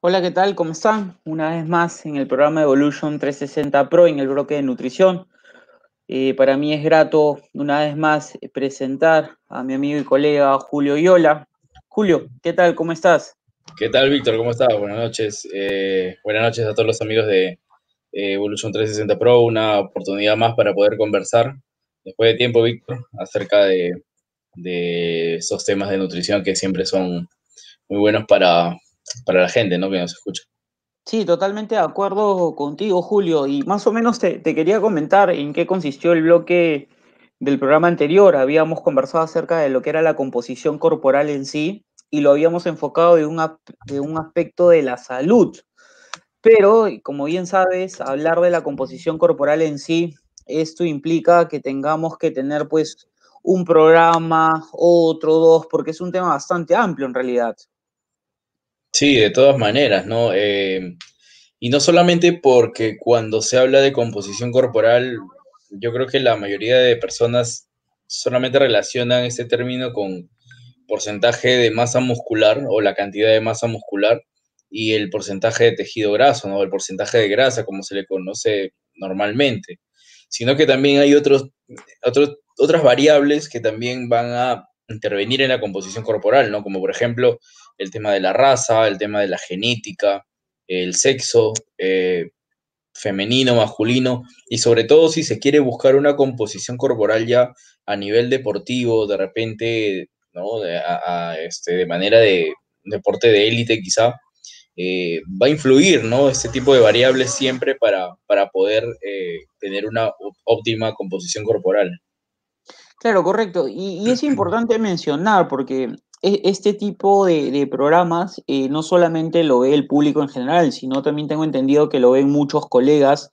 Hola, ¿qué tal? ¿Cómo están? Una vez más en el programa Evolution 360 Pro en el bloque de nutrición. Para mí es grato una vez más presentar a mi amigo y colega Julio Yola. Julio, ¿qué tal? ¿Cómo estás? ¿Qué tal, Víctor? ¿Cómo estás? Buenas noches. Buenas noches a todos los amigos de Evolution 360 Pro. Una oportunidad más para poder conversar después de tiempo, Víctor, acerca de esos temas de nutrición que siempre son muy buenos para la gente, ¿no? Que nos escucha. Sí, totalmente de acuerdo contigo, Julio. Y más o menos te quería comentar en qué consistió el bloque del programa anterior. Habíamos conversado acerca de lo que era la composición corporal en sí y lo habíamos enfocado de un aspecto de la salud. Pero, como bien sabes, hablar de la composición corporal en sí, esto implica que tengamos que tener pues un programa, otro, dos, porque es un tema bastante amplio en realidad. Sí, de todas maneras, ¿no? Y no solamente porque cuando se habla de composición corporal, yo creo que la mayoría de personas solamente relacionan este término con porcentaje de masa muscular o la cantidad de masa muscular y el porcentaje de tejido graso, ¿no? El porcentaje de grasa, como se le conoce normalmente. Sino que también hay otras variables que también van a intervenir en la composición corporal, ¿no? Como por ejemplo el tema de la raza, el tema de la genética, el sexo, femenino, masculino, y sobre todo si se quiere buscar una composición corporal ya a nivel deportivo, de repente, ¿no? De manera de deporte de élite quizá, va a influir, ¿no? Este tipo de variables siempre para poder tener una óptima composición corporal. Claro, correcto. Y es importante mencionar porque este tipo de programas no solamente lo ve el público en general, sino también tengo entendido que lo ven muchos colegas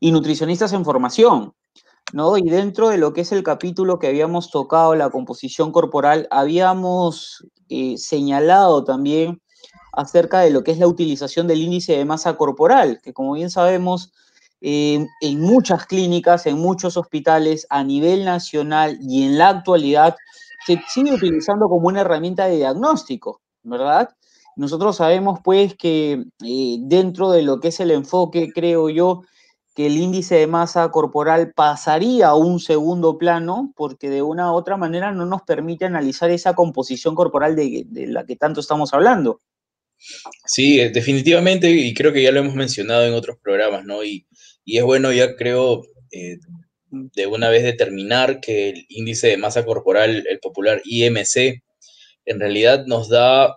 y nutricionistas en formación. ¿No? Y dentro de lo que es el capítulo que habíamos tocado, la composición corporal, habíamos señalado también acerca de lo que es la utilización del índice de masa corporal, que como bien sabemos, en muchas clínicas, en muchos hospitales a nivel nacional y en la actualidad se sigue utilizando como una herramienta de diagnóstico, ¿verdad? Nosotros sabemos pues que dentro de lo que es el enfoque, creo yo, que el índice de masa corporal pasaría a un segundo plano porque de una u otra manera no nos permite analizar esa composición corporal de la que tanto estamos hablando. Sí, definitivamente, y creo que ya lo hemos mencionado en otros programas, ¿no? Y es bueno ya creo de una vez determinar que el índice de masa corporal, el popular IMC, en realidad nos da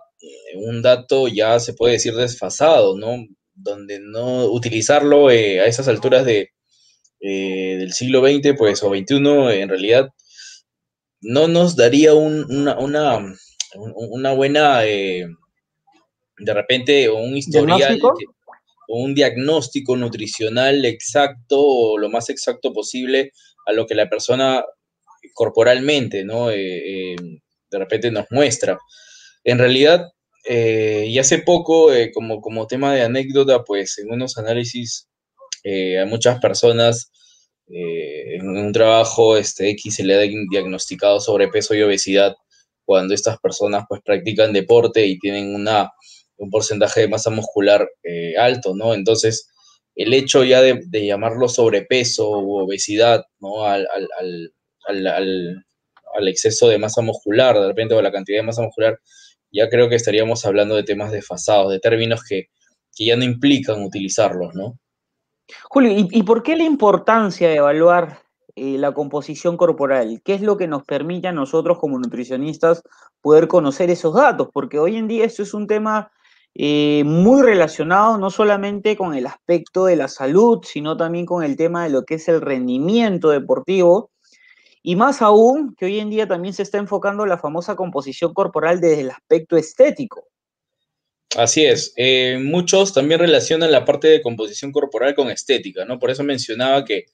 un dato ya se puede decir desfasado, ¿no? Donde no utilizarlo a esas alturas del siglo XX, pues, o XXI, en realidad no nos daría una buena, de repente, un historial, ¿Diagnóstico? o un diagnóstico nutricional exacto o lo más exacto posible a lo que la persona corporalmente, ¿no? De repente nos muestra. En realidad, y hace poco, como tema de anécdota, pues en unos análisis a muchas personas en un trabajo X se le ha diagnosticado sobrepeso y obesidad cuando estas personas pues practican deporte y tienen un porcentaje de masa muscular alto, ¿no? Entonces, el hecho ya de llamarlo sobrepeso u obesidad, ¿no? Al, al, al exceso de masa muscular, de repente, o la cantidad de masa muscular, ya creo que estaríamos hablando de temas desfasados, de términos que ya no implican utilizarlos, ¿no? Julio, y por qué la importancia de evaluar la composición corporal? ¿Qué es lo que nos permite a nosotros como nutricionistas poder conocer esos datos? Porque hoy en día esto es un tema muy relacionado no solamente con el aspecto de la salud, sino también con el tema de lo que es el rendimiento deportivo. Y más aún que hoy en día también se está enfocando la famosa composición corporal desde el aspecto estético. Así es. Muchos también relacionan la parte de composición corporal con estética, ¿no? Por eso mencionaba que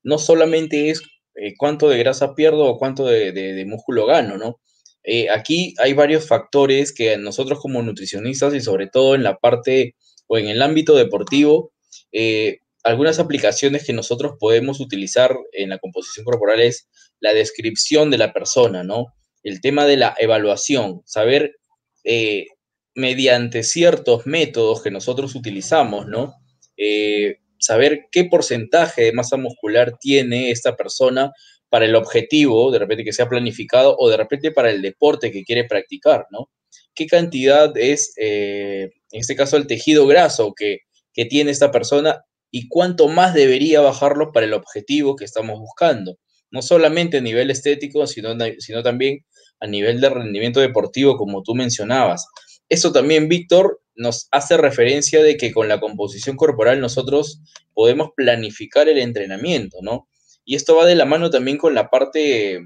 no solamente es cuánto de grasa pierdo o cuánto de músculo gano, ¿no? Aquí hay varios factores que nosotros como nutricionistas y sobre todo en la parte o en el ámbito deportivo, algunas aplicaciones que nosotros podemos utilizar en la composición corporal es la descripción de la persona, ¿no? El tema de la evaluación, saber... eh, mediante ciertos métodos que nosotros utilizamos, ¿no? Saber qué porcentaje de masa muscular tiene esta persona para el objetivo, de repente que sea planificado, o de repente para el deporte que quiere practicar, ¿no? ¿Qué cantidad es, en este caso, el tejido graso que tiene esta persona y cuánto más debería bajarlo para el objetivo que estamos buscando? No solamente a nivel estético, sino también a nivel de rendimiento deportivo, como tú mencionabas. Eso también, Víctor, nos hace referencia de que con la composición corporal nosotros podemos planificar el entrenamiento, ¿no? Y esto va de la mano también con la parte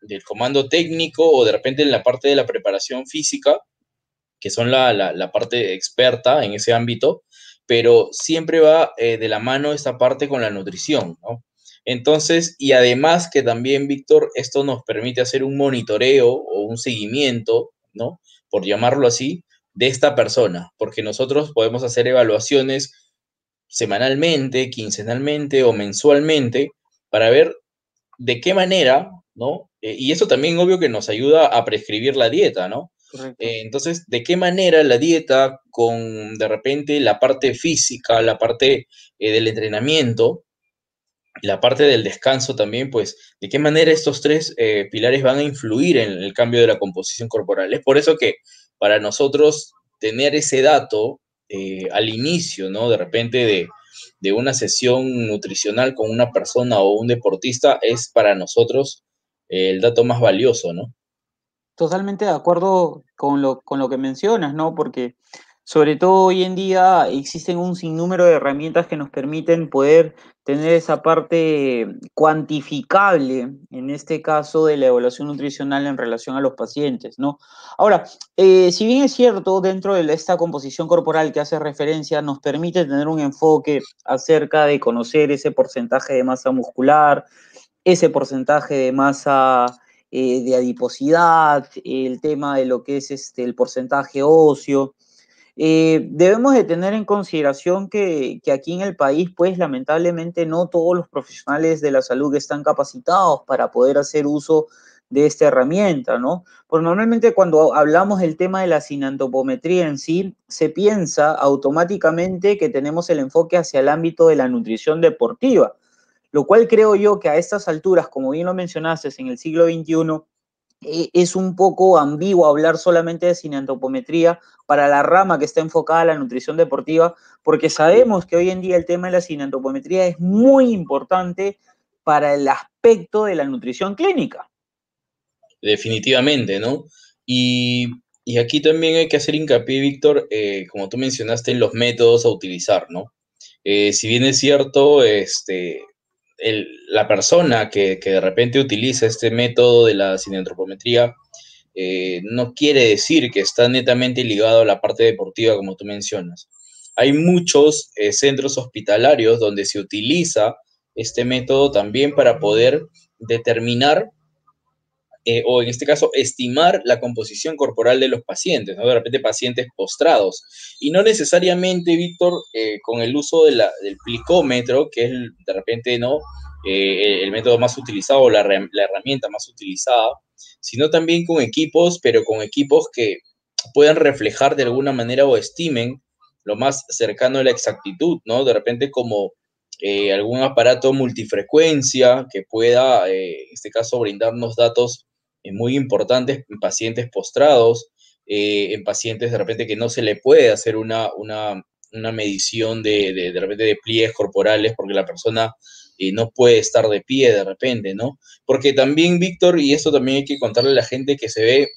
del comando técnico o de repente en la parte de la preparación física, que son la parte experta en ese ámbito, pero siempre va de la mano esta parte con la nutrición, ¿no? Entonces, y además que también, Víctor, esto nos permite hacer un monitoreo o un seguimiento, ¿no? Por llamarlo así, de esta persona, porque nosotros podemos hacer evaluaciones semanalmente, quincenalmente o mensualmente para ver de qué manera, ¿no? Y eso también obvio que nos ayuda a prescribir la dieta, ¿no? Correcto. Entonces, ¿de qué manera la dieta con de repente la parte física, la parte del entrenamiento, la parte del descanso también, pues, de qué manera estos tres pilares van a influir en el cambio de la composición corporal? Es por eso que para nosotros tener ese dato al inicio, ¿no? De repente de una sesión nutricional con una persona o un deportista es para nosotros el dato más valioso, ¿no? Totalmente de acuerdo con lo que mencionas, ¿no? Porque sobre todo hoy en día existen un sinnúmero de herramientas que nos permiten poder tener esa parte cuantificable, en este caso de la evaluación nutricional en relación a los pacientes, ¿no? Ahora, si bien es cierto, dentro de esta composición corporal que hace referencia, nos permite tener un enfoque acerca de conocer ese porcentaje de masa muscular, ese porcentaje de masa de adiposidad, el tema de lo que es el porcentaje óseo. Debemos de tener en consideración que aquí en el país, pues lamentablemente no todos los profesionales de la salud están capacitados para poder hacer uso de esta herramienta, ¿no? Porque normalmente cuando hablamos del tema de la sinantropometría en sí, se piensa automáticamente que tenemos el enfoque hacia el ámbito de la nutrición deportiva, lo cual creo yo que a estas alturas, como bien lo mencionaste, en el siglo XXI, es un poco ambiguo hablar solamente de cineantropometría para la rama que está enfocada a la nutrición deportiva, porque sabemos que hoy en día el tema de la cineantropometría es muy importante para el aspecto de la nutrición clínica. Definitivamente, ¿no? Y, y aquí también hay que hacer hincapié, Víctor, como tú mencionaste, en los métodos a utilizar, ¿no? Si bien es cierto, la persona que de repente utiliza este método de la cineantropometría no quiere decir que está netamente ligado a la parte deportiva, como tú mencionas. Hay muchos centros hospitalarios donde se utiliza este método también para poder determinar o en este caso, estimar la composición corporal de los pacientes, ¿no? De repente pacientes postrados. Y no necesariamente, Víctor, con el uso del plicómetro, que es de repente, ¿no? El método más utilizado, la herramienta más utilizada, sino también con equipos, pero con equipos que puedan reflejar de alguna manera o estimen lo más cercano a la exactitud, ¿no? De repente como algún aparato multifrecuencia que pueda, en este caso, brindarnos datos muy importantes en pacientes postrados, en pacientes de repente que no se le puede hacer una medición de repente de pliegues corporales porque la persona no puede estar de pie de repente, ¿no? Porque también, Víctor, y esto también hay que contarle a la gente que se ve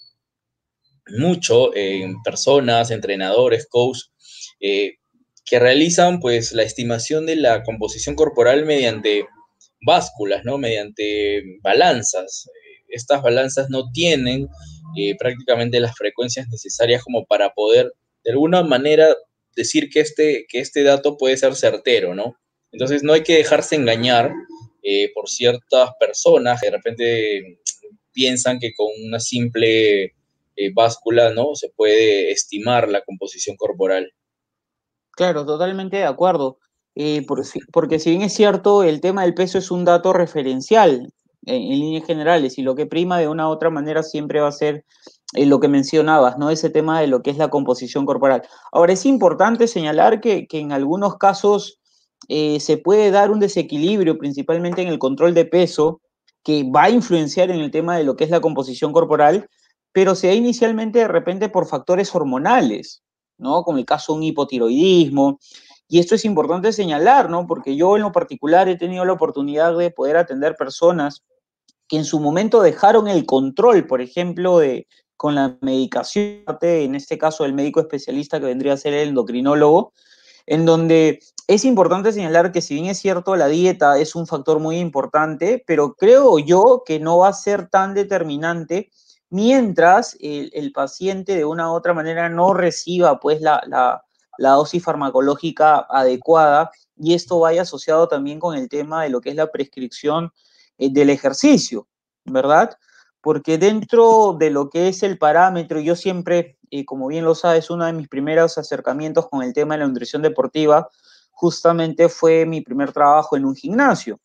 mucho en personas, entrenadores, coach, eh, que realizan pues la estimación de la composición corporal mediante básculas, ¿no? Mediante balanzas. Estas balanzas no tienen prácticamente las frecuencias necesarias como para poder de alguna manera decir que este dato puede ser certero, ¿no? Entonces no hay que dejarse engañar por ciertas personas que de repente piensan que con una simple báscula, ¿no? Se puede estimar la composición corporal. Claro, totalmente de acuerdo. Porque si bien es cierto, el tema del peso es un dato referencial en líneas generales y lo que prima de una u otra manera siempre va a ser lo que mencionabas, ¿no? Ese tema de lo que es la composición corporal. Ahora, es importante señalar que en algunos casos se puede dar un desequilibrio, principalmente en el control de peso, que va a influenciar en el tema de lo que es la composición corporal, pero se da inicialmente de repente por factores hormonales, ¿no? Como el caso de un hipotiroidismo. Y esto es importante señalar, ¿no? Porque yo en lo particular he tenido la oportunidad de poder atender personas que en su momento dejaron el control, por ejemplo, con la medicación, en este caso el médico especialista que vendría a ser el endocrinólogo, en donde es importante señalar que si bien es cierto, la dieta es un factor muy importante, pero creo yo que no va a ser tan determinante mientras el paciente de una u otra manera no reciba pues la dosis farmacológica adecuada, y esto vaya asociado también con el tema de lo que es la prescripción del ejercicio, ¿verdad? Porque dentro de lo que es el parámetro, yo siempre, como bien lo sabes, uno de mis primeros acercamientos con el tema de la nutrición deportiva justamente fue mi primer trabajo en un gimnasio,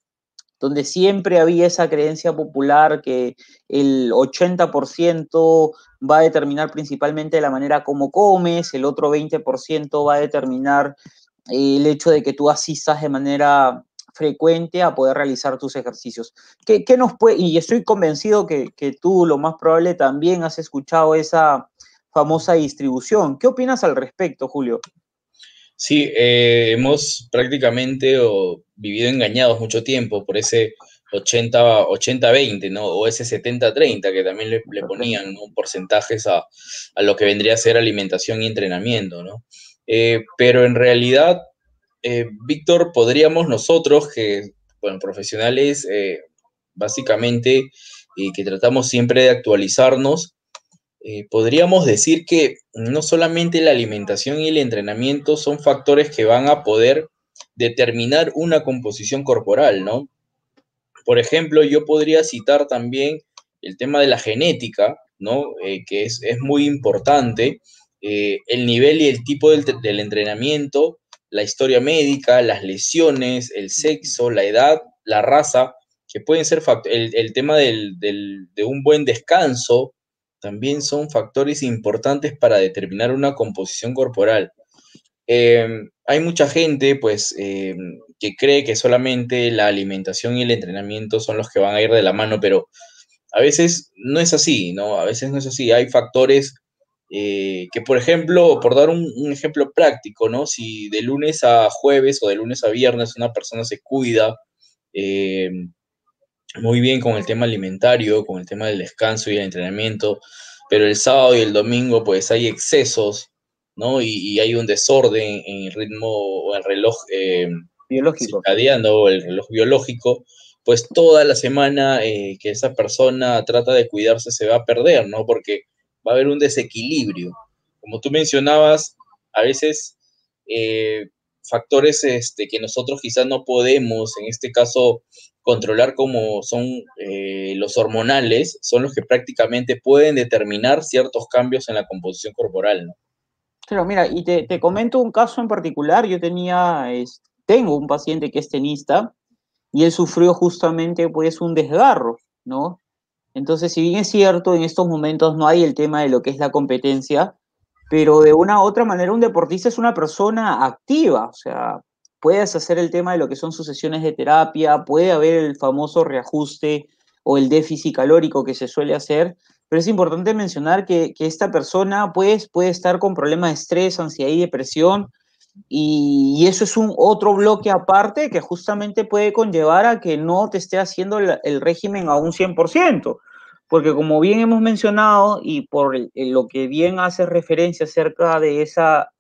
donde siempre había esa creencia popular que el 80% va a determinar principalmente la manera como comes, el otro 20% va a determinar el hecho de que tú asistas de manera frecuente a poder realizar tus ejercicios. ¿Qué nos puede, y estoy convencido que tú lo más probable también has escuchado esa famosa distribución? ¿Qué opinas al respecto, Julio? Sí, hemos prácticamente vivido engañados mucho tiempo por ese 80-20, ¿no? O ese 70-30 que también le ponían, ¿no? Porcentajes a lo que vendría a ser alimentación y entrenamiento, ¿no? Pero en realidad, Víctor, podríamos nosotros, que, bueno, profesionales, básicamente, que tratamos siempre de actualizarnos, podríamos decir que no solamente la alimentación y el entrenamiento son factores que van a poder determinar una composición corporal, ¿no? Por ejemplo, yo podría citar también el tema de la genética, ¿no? Que es muy importante, el nivel y el tipo del entrenamiento, la historia médica, las lesiones, el sexo, la edad, la raza, que pueden ser el tema de un buen descanso, también son factores importantes para determinar una composición corporal. Hay mucha gente, pues, que cree que solamente la alimentación y el entrenamiento son los que van a ir de la mano, pero a veces no es así, ¿no? A veces no es así. Hay factores que, por ejemplo, por dar un ejemplo práctico, ¿no? Si de lunes a jueves o de lunes a viernes una persona se cuida eh, muy bien con el tema alimentario, con el tema del descanso y el entrenamiento, pero el sábado y el domingo pues hay excesos, ¿no? Y hay un desorden en el ritmo o el reloj Biológico. circadiano o el reloj biológico, pues toda la semana que esa persona trata de cuidarse se va a perder, ¿no? Porque va a haber un desequilibrio. Como tú mencionabas, a veces factores que nosotros quizás no podemos, en este caso, controlar como son los hormonales, son los que prácticamente pueden determinar ciertos cambios en la composición corporal, ¿no? Claro, mira, y te comento un caso en particular. Tengo un paciente que es tenista y él sufrió justamente pues un desgarro, ¿no? Entonces, si bien es cierto, en estos momentos no hay el tema de lo que es la competencia, pero de una u otra manera un deportista es una persona activa, o sea, puedes hacer el tema de lo que son sus sesiones de terapia, puede haber el famoso reajuste o el déficit calórico que se suele hacer, pero es importante mencionar que esta persona pues, puede estar con problemas de estrés, ansiedad y depresión, y eso es un otro bloque aparte que justamente puede conllevar a que no te esté haciendo el régimen a un 100%, porque como bien hemos mencionado y por lo que bien hace referencia acerca de esa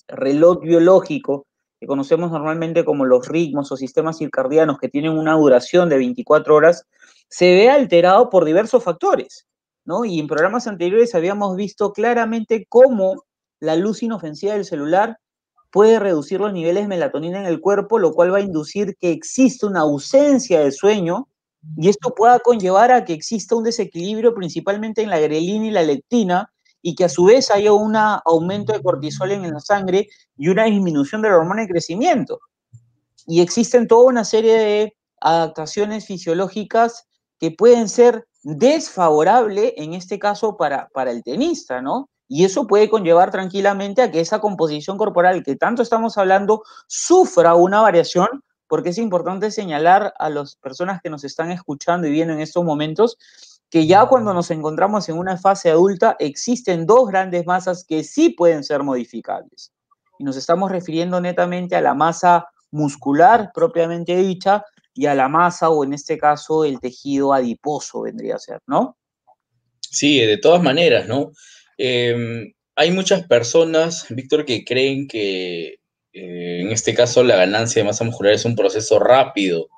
reloj biológico que conocemos normalmente como los ritmos o sistemas circadianos que tienen una duración de 24 horas, se ve alterado por diversos factores, ¿no? Y en programas anteriores habíamos visto claramente cómo la luz inofensiva del celular puede reducir los niveles de melatonina en el cuerpo, lo cual va a inducir que exista una ausencia de sueño y esto pueda conllevar a que exista un desequilibrio principalmente en la grelina y la leptina y que a su vez haya un aumento de cortisol en la sangre y una disminución de la hormona de crecimiento. Y existen toda una serie de adaptaciones fisiológicas que pueden ser desfavorable en este caso para el tenista, ¿no? Y eso puede conllevar tranquilamente a que esa composición corporal que tanto estamos hablando sufra una variación, porque es importante señalar a las personas que nos están escuchando y viendo en estos momentos que ya cuando nos encontramos en una fase adulta existen dos grandes masas que sí pueden ser modificables. Y nos estamos refiriendo netamente a la masa muscular propiamente dicha y a la masa, o en este caso el tejido adiposo vendría a ser, ¿no? Sí, de todas maneras, ¿no? Hay muchas personas, Víctor, que creen que en este caso la ganancia de masa muscular es un proceso rápido,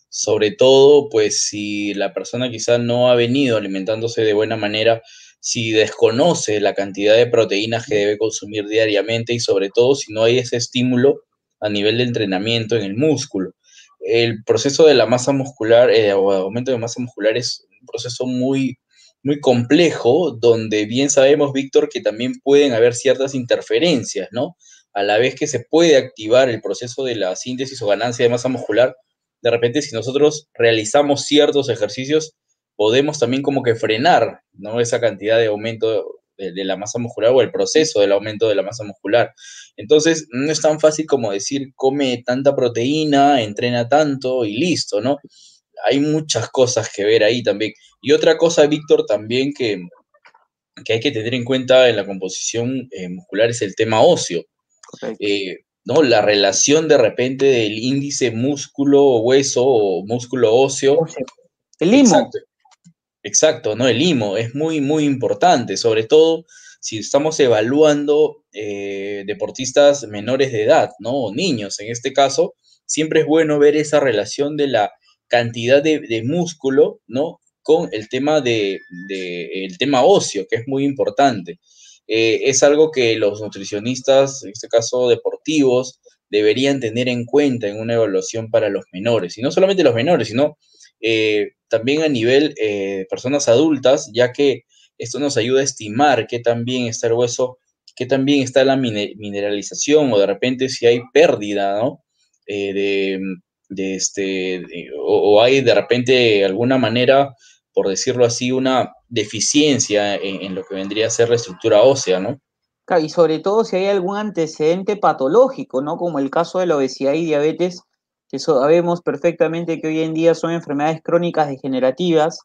sobre todo pues si la persona quizá no ha venido alimentándose de buena manera, si desconoce la cantidad de proteínas que debe consumir diariamente y sobre todo si no hay ese estímulo a nivel de entrenamiento en el músculo. El proceso de la masa muscular o aumento de masa muscular es un proceso muy complejo, donde bien sabemos, Víctor, que también pueden haber ciertas interferencias, ¿no? A la vez que se puede activar el proceso de la síntesis o ganancia de masa muscular, de repente si nosotros realizamos ciertos ejercicios, podemos también como que frenar, ¿no? Esa cantidad de aumento de la masa muscular o el proceso del aumento de la masa muscular. Entonces, no es tan fácil como decir, come tanta proteína, entrena tanto y listo, ¿no? Hay muchas cosas que ver ahí también. Y otra cosa, Víctor, también que hay que tener en cuenta en la composición muscular es el tema óseo. Correcto. ¿No? La relación de repente del índice músculo-hueso o músculo-óseo. O sea, el limo. Exacto, exacto, ¿no? El IMO es muy importante, sobre todo si estamos evaluando deportistas menores de edad, ¿no? O niños, en este caso, siempre es bueno ver esa relación de la cantidad de músculo, ¿no? Con el tema el tema óseo, que es muy importante. Es algo que los nutricionistas, en este caso deportivos, deberían tener en cuenta en una evaluación para los menores. Y no solamente los menores, sino también a nivel personas adultas, ya que esto nos ayuda a estimar qué tan bien está el hueso, qué tan bien está la mineralización o de repente si hay pérdida, ¿no? O hay de repente alguna manera, por decirlo así, una deficiencia en lo que vendría a ser la estructura ósea, ¿no? Y sobre todo si hay algún antecedente patológico, ¿no? Como el caso de la obesidad y diabetes, que sabemos perfectamente que hoy en día son enfermedades crónicas degenerativas,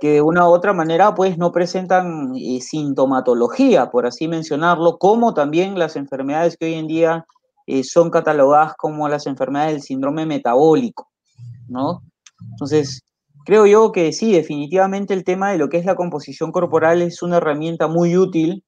que de una u otra manera pues no presentan sintomatología, por así mencionarlo, como también las enfermedades que hoy en día son catalogadas como las enfermedades del síndrome metabólico, ¿no? Entonces, creo yo que sí, definitivamente el tema de lo que es la composición corporal es una herramienta muy útil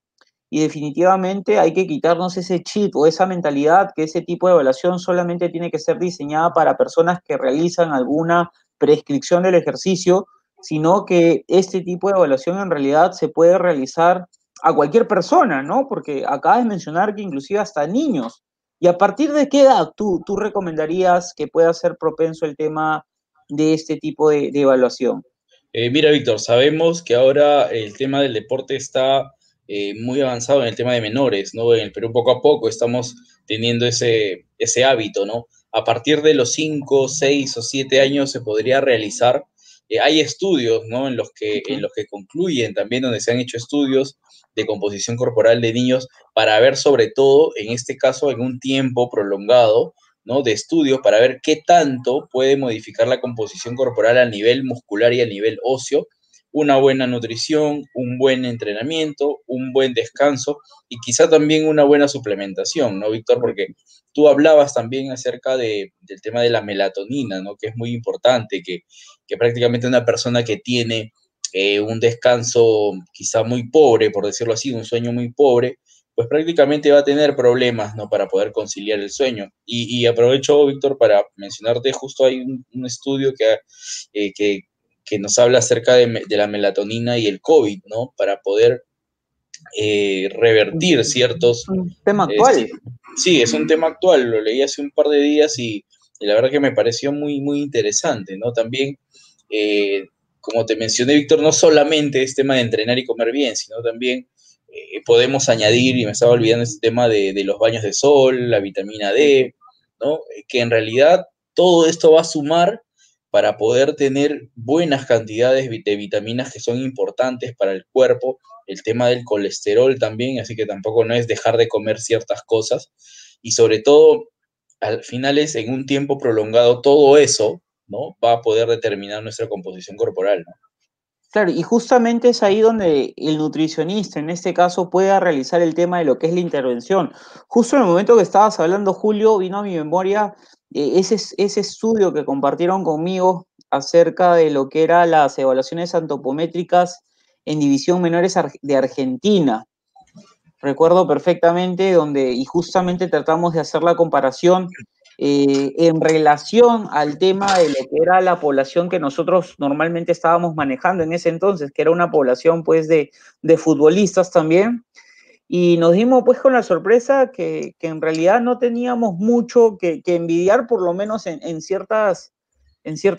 y definitivamente hay que quitarnos ese chip o esa mentalidad que ese tipo de evaluación solamente tiene que ser diseñada para personas que realizan alguna prescripción del ejercicio, sino que este tipo de evaluación en realidad se puede realizar a cualquier persona, ¿no? Porque acabas de mencionar que inclusive hasta niños. ¿Y a partir de qué edad tú recomendarías que pueda ser propenso el tema de este tipo de evaluación? Mira, Víctor, sabemos que ahora el tema del deporte está muy avanzado en el tema de menores, ¿no? En el Perú poco a poco estamos teniendo ese hábito, ¿no? A partir de los 5, 6 o 7 años se podría realizar. Hay estudios, ¿no? En los que concluyen también, donde se han hecho estudios de composición corporal de niños para ver sobre todo, en este caso, en un tiempo prolongado, ¿no? De estudios para ver qué tanto puede modificar la composición corporal a nivel muscular y a nivel óseo, una buena nutrición, un buen entrenamiento, un buen descanso y quizá también una buena suplementación, ¿no, Víctor? Porque tú hablabas también acerca del tema de la melatonina, ¿no? Que es muy importante, que prácticamente una persona que tiene un descanso quizá muy pobre, por decirlo así, un sueño muy pobre, pues prácticamente va a tener problemas, ¿no? Para poder conciliar el sueño. Y aprovecho, Víctor, para mencionarte, justo hay un estudio eh, que, que nos habla acerca de la melatonina y el COVID, ¿no? Para poder revertir ciertos... Un tema Sí, actual. sí, es un tema actual, lo leí hace un par de días y la verdad que me pareció muy interesante, ¿no? También, como te mencioné, Víctor, no solamente es tema de entrenar y comer bien, sino también podemos añadir, y me estaba olvidando este tema de los baños de sol, la vitamina D, ¿no? Que en realidad todo esto va a sumar para poder tener buenas cantidades de vitaminas que son importantes para el cuerpo, el tema del colesterol también, así que tampoco no es dejar de comer ciertas cosas, y sobre todo, al final es en un tiempo prolongado todo eso, ¿no? Va a poder determinar nuestra composición corporal, ¿no? Claro, y justamente es ahí donde el nutricionista, en este caso, pueda realizar el tema de lo que es la intervención. Justo en el momento que estabas hablando, Julio, vino a mi memoria ese estudio que compartieron conmigo acerca de lo que eran las evaluaciones antropométricas en división menores de Argentina. Recuerdo perfectamente donde, y justamente tratamos de hacer la comparación en relación al tema de lo que era la población que nosotros normalmente estábamos manejando en ese entonces, que era una población pues de futbolistas también, y nos dimos pues con la sorpresa que en realidad no teníamos mucho que envidiar, por lo menos en ciertas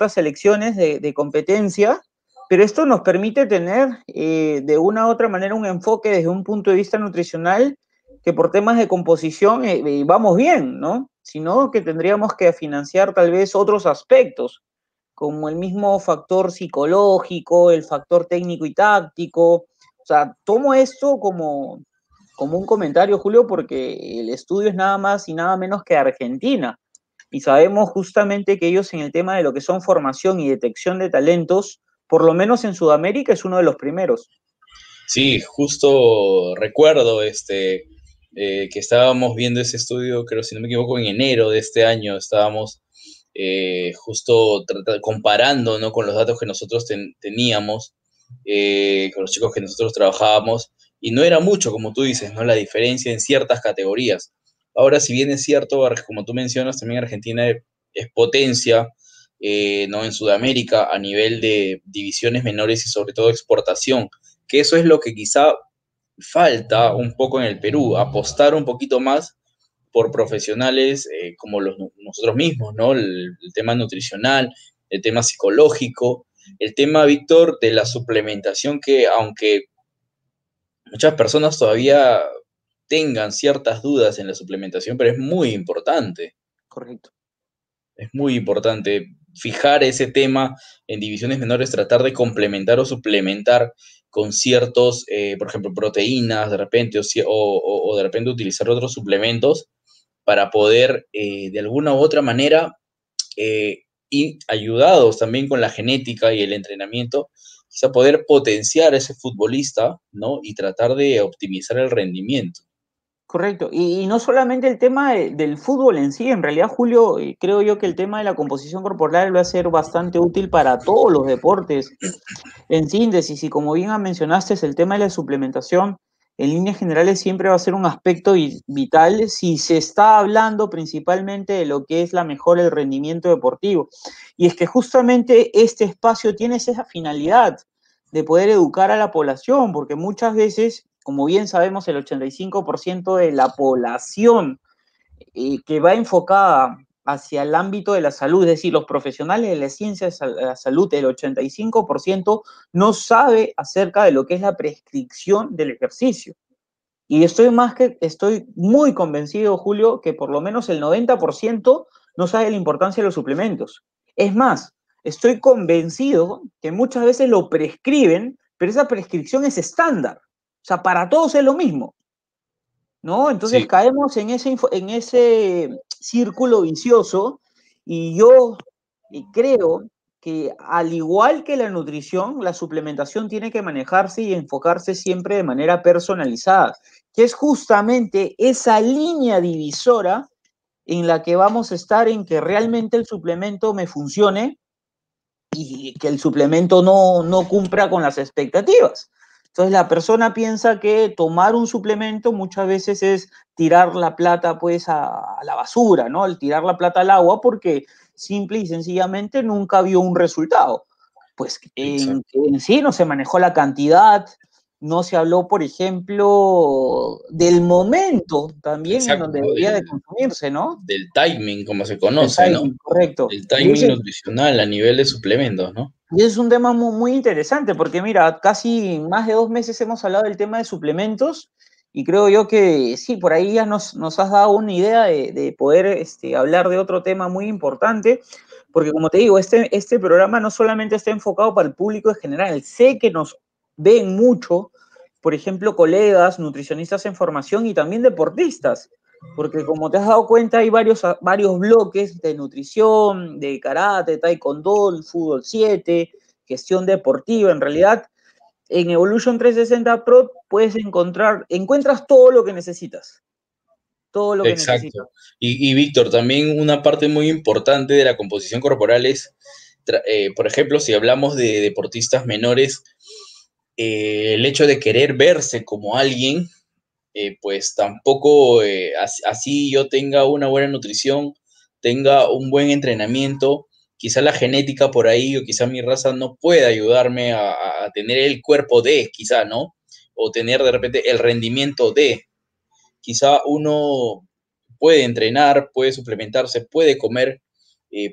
selecciones de competencia, pero esto nos permite tener de una u otra manera un enfoque desde un punto de vista nutricional que por temas de composición vamos bien, ¿no? Sino que tendríamos que financiar tal vez otros aspectos, como el mismo factor psicológico, el factor técnico y táctico. O sea, tomo esto como un comentario, Julio, porque el estudio es nada más y nada menos que Argentina. Y sabemos justamente que ellos en el tema de lo que son formación y detección de talentos, por lo menos en Sudamérica, es uno de los primeros. Sí, justo recuerdo que estábamos viendo ese estudio, creo si no me equivoco, en enero de este año, estábamos justo comparando, ¿no? Con los datos que nosotros teníamos, con los chicos que nosotros trabajábamos, y no era mucho, como tú dices, ¿no? La diferencia en ciertas categorías. Ahora, si bien es cierto, como tú mencionas, también Argentina es potencia, ¿no? En Sudamérica a nivel de divisiones menores y sobre todo exportación, que eso es lo que quizá falta un poco en el Perú, apostar un poquito más por profesionales como nosotros mismos, ¿no? El tema nutricional, el tema psicológico, el tema, Víctor, de la suplementación que aunque muchas personas todavía tengan ciertas dudas en la suplementación, pero Correcto. es muy importante fijar ese tema en divisiones menores, tratar de complementar o suplementar con ciertos, por ejemplo, proteínas de repente o de repente utilizar otros suplementos para poder de alguna u otra manera y ayudados también con la genética y el entrenamiento, quizá poder potenciar a ese futbolista, ¿no? Y tratar de optimizar el rendimiento. Correcto. Y no solamente el tema del fútbol en sí, en realidad, Julio, creo yo que el tema de la composición corporal va a ser bastante útil para todos los deportes. En síntesis, y como bien mencionaste, es el tema de la suplementación, en líneas generales siempre va a ser un aspecto vital si se está hablando principalmente de lo que es la mejora del rendimiento deportivo. Y es que justamente este espacio tiene esa finalidad de poder educar a la población, porque muchas veces, como bien sabemos, el 85% de la población que va enfocada hacia el ámbito de la salud, es decir, los profesionales de la ciencia de la salud, el 85% no sabe acerca de lo que es la prescripción del ejercicio. Y estoy muy convencido, Julio, que por lo menos el 90% no sabe la importancia de los suplementos. Es más, estoy convencido que muchas veces lo prescriben, pero esa prescripción es estándar. O sea, para todos es lo mismo. ¿No? Entonces Sí, caemos en ese círculo vicioso y yo creo que al igual que la nutrición, la suplementación tiene que manejarse y enfocarse siempre de manera personalizada, que es justamente esa línea divisora en la que vamos a estar en que realmente el suplemento me funcione y que el suplemento no cumpla con las expectativas. Entonces la persona piensa que tomar un suplemento muchas veces es tirar la plata pues a la basura, ¿no? El tirar la plata al agua porque simple y sencillamente nunca vio un resultado. Pues exacto. en sí no se manejó la cantidad, no se habló, por ejemplo, del momento también en Exacto, donde ¿no? debería de consumirse, ¿no? Del timing, como se El conoce, ¿no? timing, correcto. El Y timing ese, nutricional a nivel de suplementos, ¿no? Y es un tema muy interesante porque, mira, casi más de 2 meses hemos hablado del tema de suplementos y creo yo que sí, por ahí ya nos has dado una idea de poder hablar de otro tema muy importante. Porque como te digo, este programa no solamente está enfocado para el público en general, sé que nos ven mucho, por ejemplo, colegas, nutricionistas en formación y también deportistas, porque como te has dado cuenta hay varios bloques de nutrición, de karate, taekwondo, fútbol 7, gestión deportiva. En realidad, en Evolution 360 Pro encuentras todo lo que necesitas. Todo lo que necesitas. Exacto. Y Víctor, también una parte muy importante de la composición corporal es, por ejemplo, si hablamos de deportistas menores, el hecho de querer verse como alguien, pues tampoco así yo tenga una buena nutrición, tenga un buen entrenamiento, quizá la genética por ahí o quizá mi raza no pueda ayudarme a tener el cuerpo de, quizá, ¿no? O tener de repente el rendimiento de. Quizá uno puede entrenar, puede suplementarse, puede comer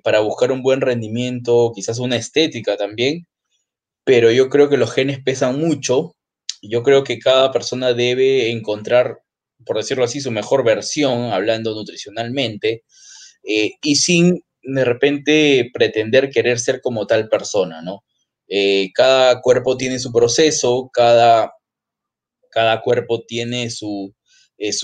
para buscar un buen rendimiento, quizás una estética también, pero yo creo que los genes pesan mucho. Yo creo que cada persona debe encontrar, por decirlo así, su mejor versión, hablando nutricionalmente, y sin de repente pretender querer ser como tal persona, ¿no? Cada cuerpo tiene su proceso, cada cuerpo tiene su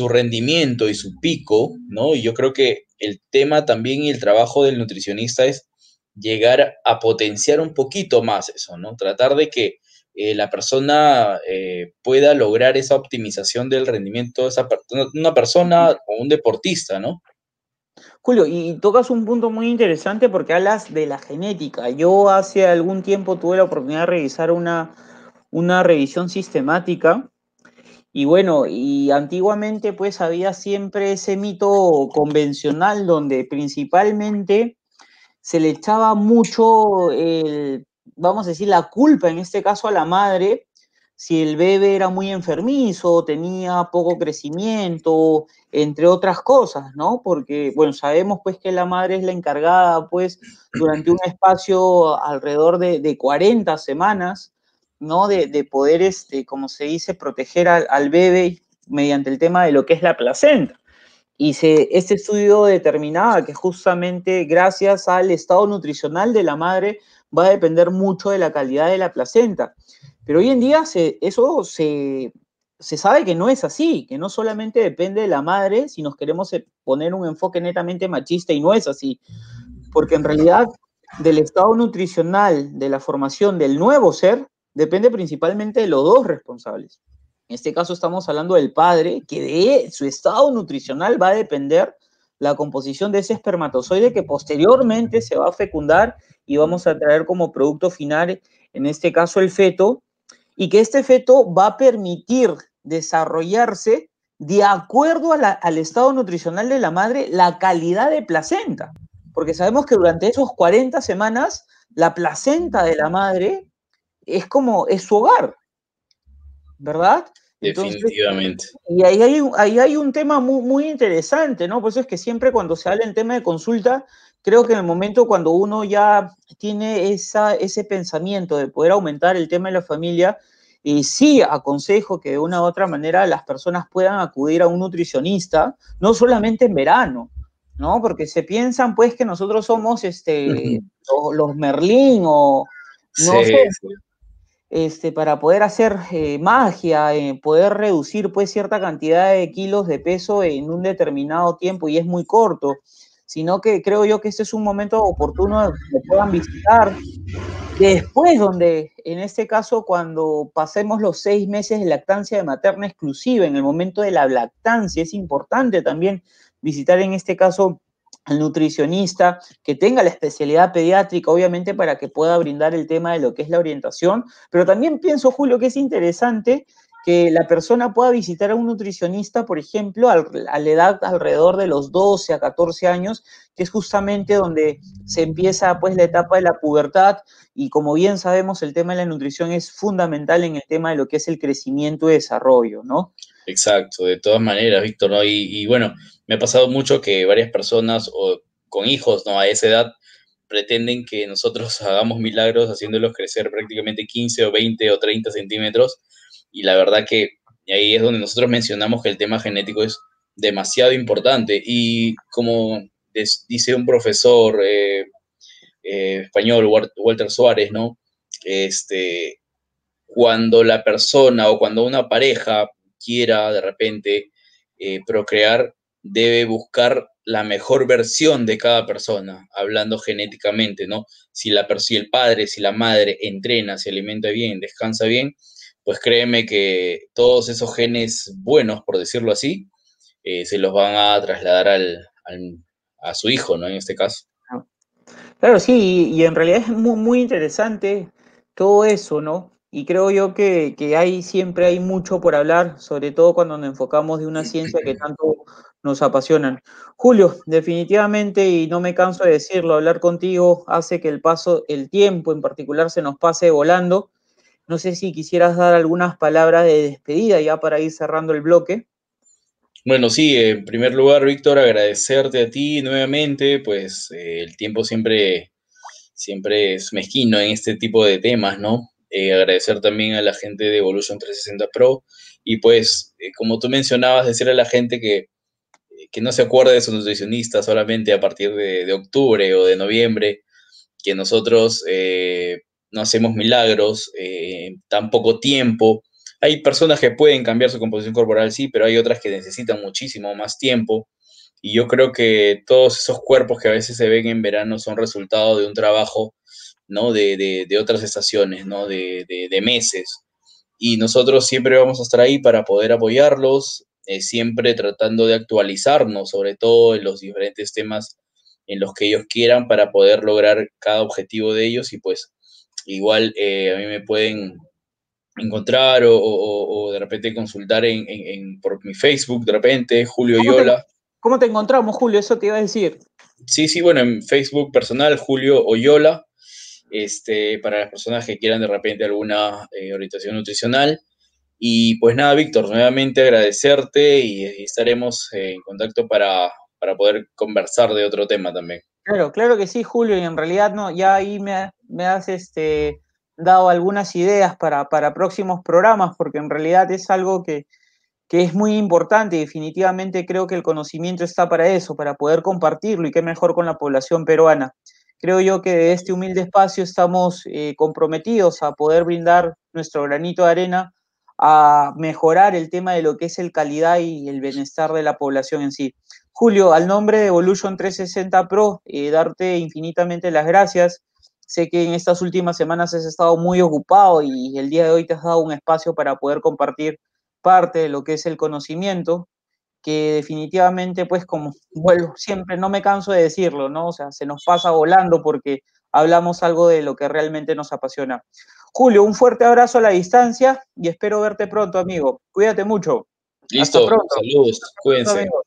rendimiento y su pico, ¿no? Y yo creo que el tema también y el trabajo del nutricionista es llegar a potenciar un poquito más eso, ¿no? Tratar de que la persona pueda lograr esa optimización del rendimiento de una persona o un deportista, ¿no? Julio, y tocas un punto muy interesante porque hablas de la genética. Yo hace algún tiempo tuve la oportunidad de revisar una revisión sistemática y bueno, y antiguamente pues había siempre ese mito convencional donde principalmente se le echaba mucho, vamos a decir, la culpa en este caso a la madre, si el bebé era muy enfermizo, tenía poco crecimiento, entre otras cosas, ¿no? Porque, bueno, sabemos pues que la madre es la encargada pues durante un espacio alrededor de 40 semanas, ¿no? De poder, como se dice, proteger al bebé mediante el tema de lo que es la placenta. Y este estudio determinaba que justamente gracias al estado nutricional de la madre va a depender mucho de la calidad de la placenta. Pero hoy en día eso se sabe que no es así, que no solamente depende de la madre si nos queremos poner un enfoque netamente machista y no es así, porque en realidad del estado nutricional, de la formación del nuevo ser, depende principalmente de los dos responsables. En este caso estamos hablando del padre, que de su estado nutricional va a depender la composición de ese espermatozoide que posteriormente se va a fecundar y vamos a traer como producto final, en este caso el feto, y que este feto va a permitir desarrollarse de acuerdo al estado nutricional de la madre, la calidad de placenta. Porque sabemos que durante esos 40 semanas, la placenta de la madre es su hogar, ¿verdad? Entonces, Definitivamente. y ahí hay un tema muy interesante, ¿no? Por eso es que siempre cuando se habla en tema de consulta, creo que en el momento cuando uno ya tiene ese pensamiento de poder aumentar el tema de la familia, y sí aconsejo que de una u otra manera las personas puedan acudir a un nutricionista, no solamente en verano, ¿no? Porque se piensan pues que nosotros somos los Merlín o no sé, Sí, sí. para poder hacer magia, poder reducir pues cierta cantidad de kilos de peso en un determinado tiempo y es muy corto, sino que creo yo que este es un momento oportuno de que me puedan visitar. Después, donde en este caso, cuando pasemos los 6 meses de lactancia de materna exclusiva, en el momento de la lactancia, es importante también visitar en este caso al nutricionista que tenga la especialidad pediátrica, obviamente, para que pueda brindar el tema de lo que es la orientación. Pero también pienso, Julio, que es interesante que la persona pueda visitar a un nutricionista, por ejemplo, a la edad alrededor de los 12 a 14 años, que es justamente donde se empieza pues la etapa de la pubertad y como bien sabemos el tema de la nutrición es fundamental en el tema de lo que es el crecimiento y desarrollo, ¿no? Exacto, de todas maneras, Víctor, ¿no? Y bueno, me ha pasado mucho que varias personas o con hijos, ¿no? A esa edad pretenden que nosotros hagamos milagros haciéndolos crecer prácticamente 15 o 20 o 30 centímetros y la verdad que ahí es donde nosotros mencionamos que el tema genético es demasiado importante y como dice un profesor, español, Walter Suárez, ¿no? Cuando la persona o cuando una pareja quiera de repente procrear, debe buscar la mejor versión de cada persona, hablando genéticamente, ¿no? Si el padre, si la madre entrena, se alimenta bien, descansa bien, pues créeme que todos esos genes buenos, por decirlo así, se los van a trasladar a su hijo, ¿no? En este caso. Claro, sí, y en realidad es muy, muy interesante todo eso, ¿no? Y creo yo que siempre hay mucho por hablar, sobre todo cuando nos enfocamos de una ciencia que tanto nos apasionan. Julio, definitivamente, y no me canso de decirlo, hablar contigo hace que el tiempo en particular se nos pase volando. No sé si quisieras dar algunas palabras de despedida ya para ir cerrando el bloque. Bueno, sí, en primer lugar, Víctor, agradecerte a ti nuevamente, pues el tiempo siempre es mezquino en este tipo de temas, ¿no? Agradecer también a la gente de Evolution 360 Pro y pues, como tú mencionabas, decirle a la gente que no se acuerde de su nutricionista solamente a partir de octubre o de noviembre, que nosotros no hacemos milagros en tan poco tiempo. Hay personas que pueden cambiar su composición corporal, sí, pero hay otras que necesitan muchísimo más tiempo. Y yo creo que todos esos cuerpos que a veces se ven en verano son resultado de un trabajo, ¿no? De otras estaciones, ¿no? De meses. Y nosotros siempre vamos a estar ahí para poder apoyarlos, siempre tratando de actualizarnos, sobre todo en los diferentes temas en los que ellos quieran para poder lograr cada objetivo de ellos y pues igual a mí me pueden encontrar o de repente consultar por mi Facebook, de repente, Julio ¿Cómo te, Oyola. cómo te encontramos, Julio? Eso te iba a decir. Sí, sí, bueno, en Facebook personal, Julio Oyola, para las personas que quieran de repente alguna orientación nutricional. Y pues nada, Víctor, nuevamente agradecerte y estaremos en contacto para poder conversar de otro tema también. Claro, claro que sí, Julio, y en realidad no, ya ahí me has dado algunas ideas para próximos programas, porque en realidad es algo que es muy importante y definitivamente creo que el conocimiento está para eso, para poder compartirlo y qué mejor con la población peruana. Creo yo que de este humilde espacio estamos comprometidos a poder brindar nuestro granito de arena a mejorar el tema de lo que es el calidad y el bienestar de la población en sí. Julio, al nombre de Evolution 360 Pro, darte infinitamente las gracias. Sé que en estas últimas semanas has estado muy ocupado y el día de hoy te has dado un espacio para poder compartir parte de lo que es el conocimiento, que definitivamente, pues como vuelvo, siempre no me canso de decirlo, ¿no? O sea, se nos pasa volando porque hablamos algo de lo que realmente nos apasiona. Julio, un fuerte abrazo a la distancia y espero verte pronto, amigo. Cuídate mucho. Hasta Listo, pronto. saludos, Hasta pronto, cuídense. amigo.